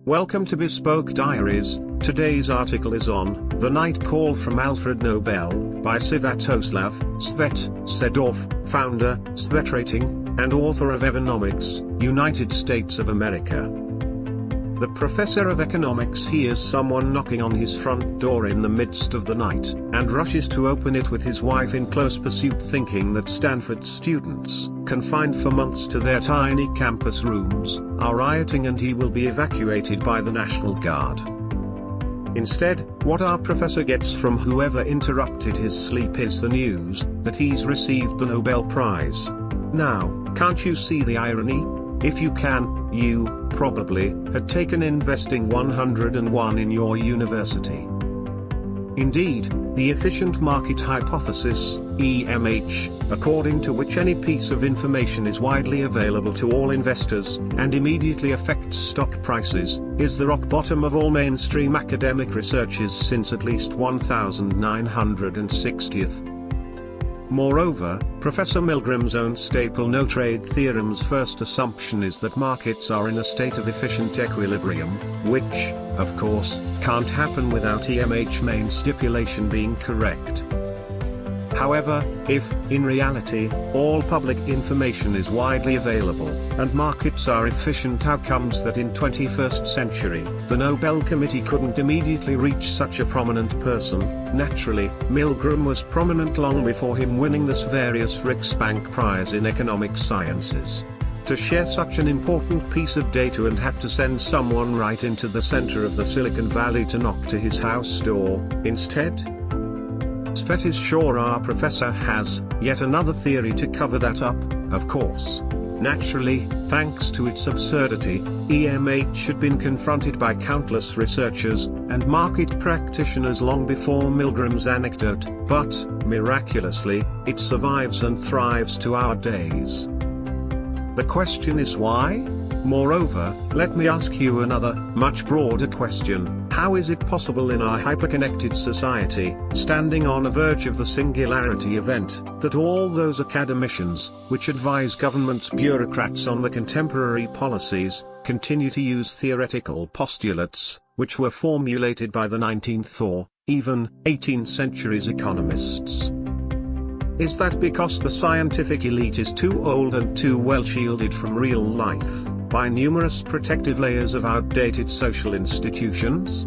Welcome to Bespoke Diaries. Today's article is on The Night Call from Alfred Nobel by Svet, founder, Svet Rating, and author of Evernomics, United States of America. The professor of economics hears someone knocking on his front door in the midst of the night, and rushes to open it with his wife in close pursuit, thinking that Stanford students, confined for months to their tiny campus rooms, are rioting and he will be evacuated by the National Guard. Instead, what our professor gets from whoever interrupted his sleep is the news that he's received the Nobel Prize. Now, can't you see the irony? If you can, you probably had taken investing 101 in your university. Indeed, the efficient market hypothesis, EMH, according to which any piece of information is widely available to all investors, and immediately affects stock prices, is the rock bottom of all mainstream academic researches since at least 1960. Moreover, Professor Milgram's own staple no-trade theorem's first assumption is that markets are in a state of efficient equilibrium, which, of course, can't happen without EMH main stipulation being correct. However, if, in reality, all public information is widely available, and markets are efficient, how comes that in 21st century, the Nobel Committee couldn't immediately reach such a prominent person? Naturally, Milgram was prominent long before him winning the Sveriges Riksbank Prize in Economic Sciences. To share such an important piece of data and had to send someone right into the center of the Silicon Valley to knock to his house door, instead? Svet is sure our professor has yet another theory to cover that up, of course. Naturally, thanks to its absurdity, EMH had been confronted by countless researchers and market practitioners long before Milgram's anecdote, but, miraculously, it survives and thrives to our days. The question is why? Moreover, let me ask you another, much broader question. How is it possible in our hyperconnected society, standing on the verge of the singularity event, that all those academicians, which advise government's bureaucrats on the contemporary policies, continue to use theoretical postulates, which were formulated by the 19th or, even, 18th centuries economists? Is that because the scientific elite is too old and too well shielded from real life by numerous protective layers of outdated social institutions?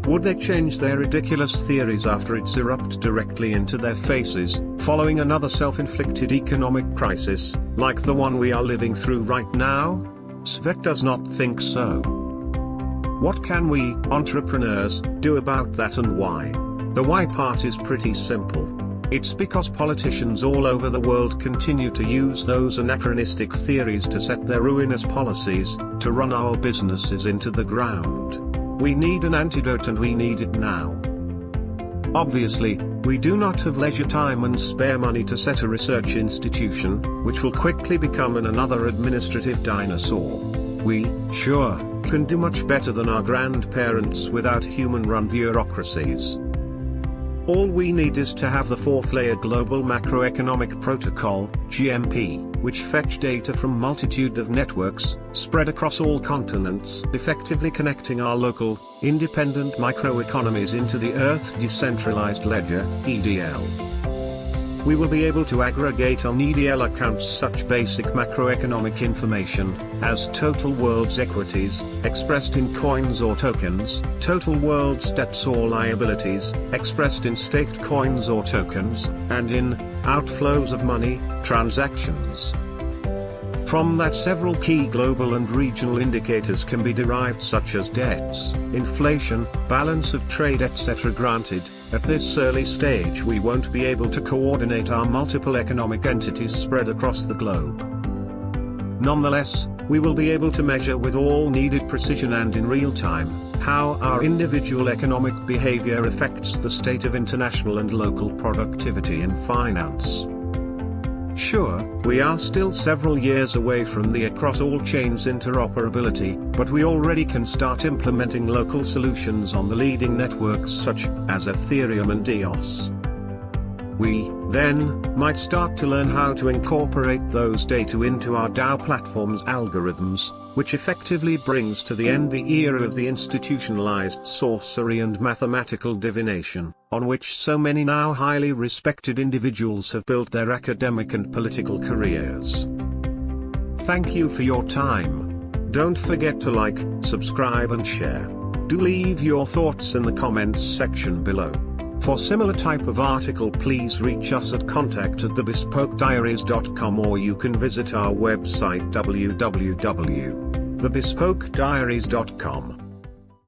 Would they change their ridiculous theories after it's erupted directly into their faces, following another self-inflicted economic crisis, like the one we are living through right now? Svet does not think so. What can we, entrepreneurs, do about that, and why? The why part is pretty simple. It's because politicians all over the world continue to use those anachronistic theories to set their ruinous policies, to run our businesses into the ground. We need an antidote, and we need it now. Obviously, we do not have leisure time and spare money to set a research institution, which will quickly become another administrative dinosaur. We, sure, can do much better than our grandparents without human-run bureaucracies. All we need is to have the fourth-layer Global Macroeconomic Protocol, GMP, which fetch data from multitude of networks, spread across all continents, effectively connecting our local, independent microeconomies into the Earth Decentralized Ledger, EDL. We will be able to aggregate on EDL accounts such basic macroeconomic information as total world's equities, expressed in coins or tokens, total world's debts or liabilities, expressed in staked coins or tokens, and in outflows of money, transactions. From that, several key global and regional indicators can be derived, such as debts, inflation, balance of trade, etc. Granted, at this early stage we won't be able to coordinate our multiple economic entities spread across the globe. Nonetheless, we will be able to measure with all needed precision and in real time, how our individual economic behavior affects the state of international and local productivity and finance. Sure, we are still several years away from the across-all-chains interoperability, but we already can start implementing local solutions on the leading networks such as Ethereum and EOS. We, then, might start to learn how to incorporate those data into our DAO platform's algorithms, which effectively brings to the end the era of the institutionalized sorcery and mathematical divination, on which so many now highly respected individuals have built their academic and political careers. Thank you for your time. Don't forget to like, subscribe and share. Do leave your thoughts in the comments section below. For similar type of article, please reach us at contact@thebespokediaries.com, or you can visit our website www.thebespokediaries.com.